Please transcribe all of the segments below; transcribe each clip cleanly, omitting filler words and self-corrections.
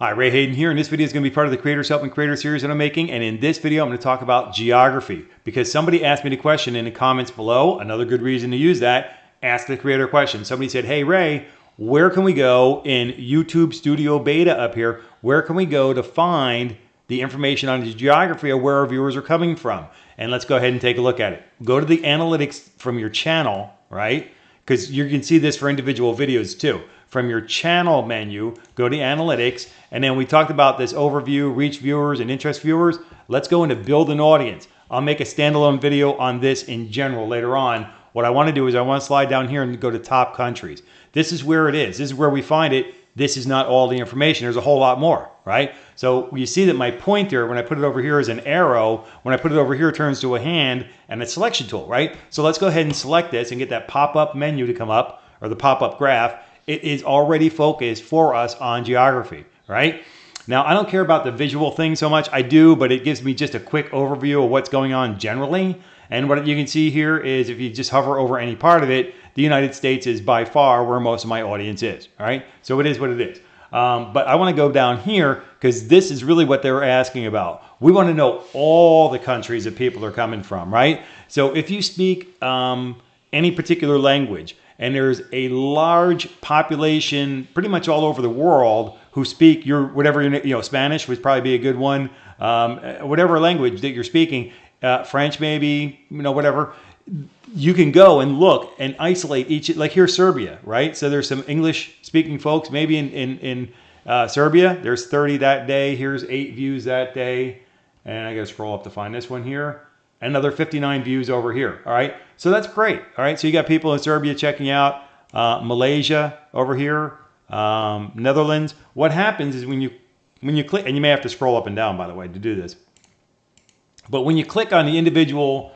Hi, Ray Hayden here, and this video is going to be part of the Creators Helping Creator series that I'm making. And in this video, I'm going to talk about geography because somebody asked me the question in the comments below. Another good reason to use that, ask the creator question. Somebody said, hey, Ray, where can we go in YouTube Studio Beta up here? Where can we go to find the information on the geography of where our viewers are coming from? And let's go ahead and take a look at it. Go to the analytics from your channel, right? Because you can see this for individual videos too. From your channel menu, go to analytics, and then we talked about this overview, reach viewers, and interest viewers. Let's go into build an audience. I'll make a standalone video on this in general later on. What I want to do is I want to slide down here and go to top countries. This is where it is. This is where we find it. This is not all the information. There's a whole lot more, right? So you see that my pointer, when I put it over here, is an arrow. When I put it over here, it turns to a hand and a selection tool, right? So let's go ahead and select this and get that pop-up menu to come up, or the pop-up graph. It is already focused for us on geography, right? Now, I don't care about the visual thing so much. I do, but it gives me just a quick overview of what's going on generally. And what you can see here is if you just hover over any part of it, the United States is by far where most of my audience is, all right? So it is what it is. But I want to go down here because this is really what they were asking about. We want to know all the countries that people are coming from, right? So if you speak any particular language, and there's a large population pretty much all over the world who speak your whatever, Spanish would probably be a good one, whatever language that you're speaking, French maybe, whatever. You can go and look and isolate each, like here's Serbia, right? So there's some English speaking folks, maybe in Serbia, there's 30 that day, here's 8 views that day, and I gotta scroll up to find this one here. Another 59 views over here, all right? So that's great, all right? So you got people in Serbia checking out, Malaysia over here, Netherlands. What happens is when you click, and you may have to scroll up and down, by the way, to do this. But when you click on the individual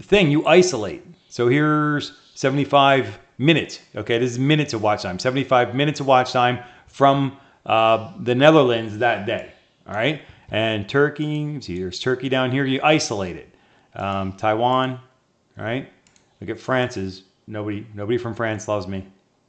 thing, you isolate. So here's 75 minutes, okay? This is minutes of watch time, 75 minutes of watch time from the Netherlands that day, all right? And Turkey, see there's Turkey down here, you isolate it. Taiwan, all right? Look at France's, nobody from France loves me.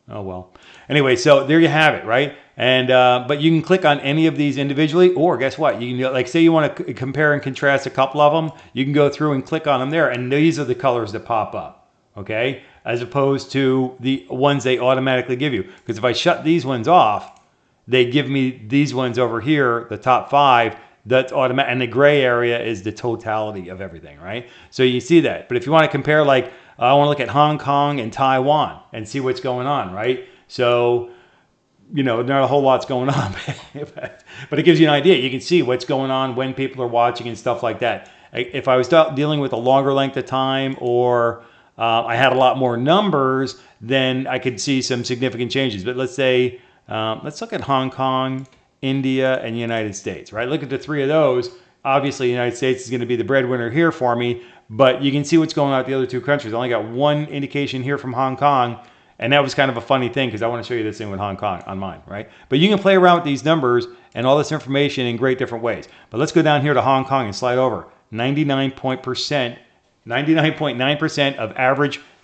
Oh well. Anyway, so there you have it, right? And but you can click on any of these individually, or guess what? You can, like, say you want to compare and contrast a couple of them, you can go through and click on them there, and these are the colors that pop up, okay? As opposed to the ones they automatically give you. Because if I shut these ones off, they give me these ones over here, the top 5. That's automatic, and the gray area is the totality of everything, right? So you see that. But if you want to compare, like, I want to look at Hong Kong and Taiwan and see what's going on, right? So, not a whole lot's going on, but it gives you an idea. You can see what's going on when people are watching and stuff like that. If I was dealing with a longer length of time, or I had a lot more numbers, then I could see some significant changes. But let's say, let's look at Hong Kong, India, and the United States, right? Look at the 3 of those. Obviously, the United States is going to be the breadwinner here for me, but you can see what's going on with the other 2 countries. I only got 1 indication here from Hong Kong, and that was kind of a funny thing because I want to show you this thing with Hong Kong on mine, right? But you can play around with these numbers and all this information in great different ways. But let's go down here to Hong Kong and slide over. 99.9% of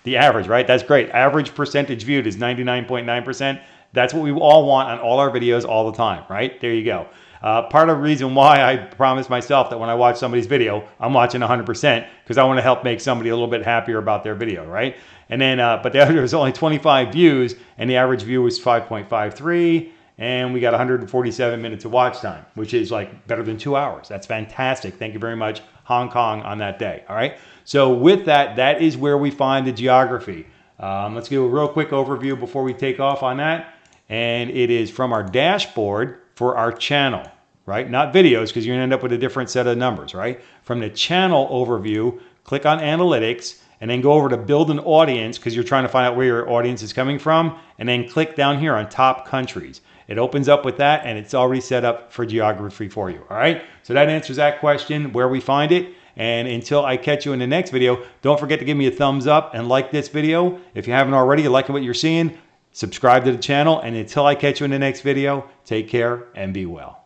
the average, right? That's great. Average percentage viewed is 99.9%. That's what we all want on all our videos all the time, right? There you go. Part of the reason why I promise myself that when I watch somebody's video, I'm watching 100% because I want to help make somebody a little bit happier about their video, right? And then, but there was only 25 views, and the average view was 5.53, and we got 147 minutes of watch time, which is like better than 2 hours. That's fantastic. Thank you very much, Hong Kong, on that day, all right? So with that, that is where we find the geography. Let's give a real quick overview before we take off on that. And it is from our dashboard for our channel, right? Not videos, because you're going to end up with a different set of numbers, right? From the channel overview, click on analytics, and then go over to build an audience, because you're trying to find out where your audience is coming from, and then click down here on top countries. It opens up with that, and it's already set up for geography for you, all right? So that answers that question, where we find it. And until I catch you in the next video, don't forget to give me a thumbs up and like this video. If you haven't already, you like what you're seeing, subscribe to the channel, and until I catch you in the next video, take care and be well.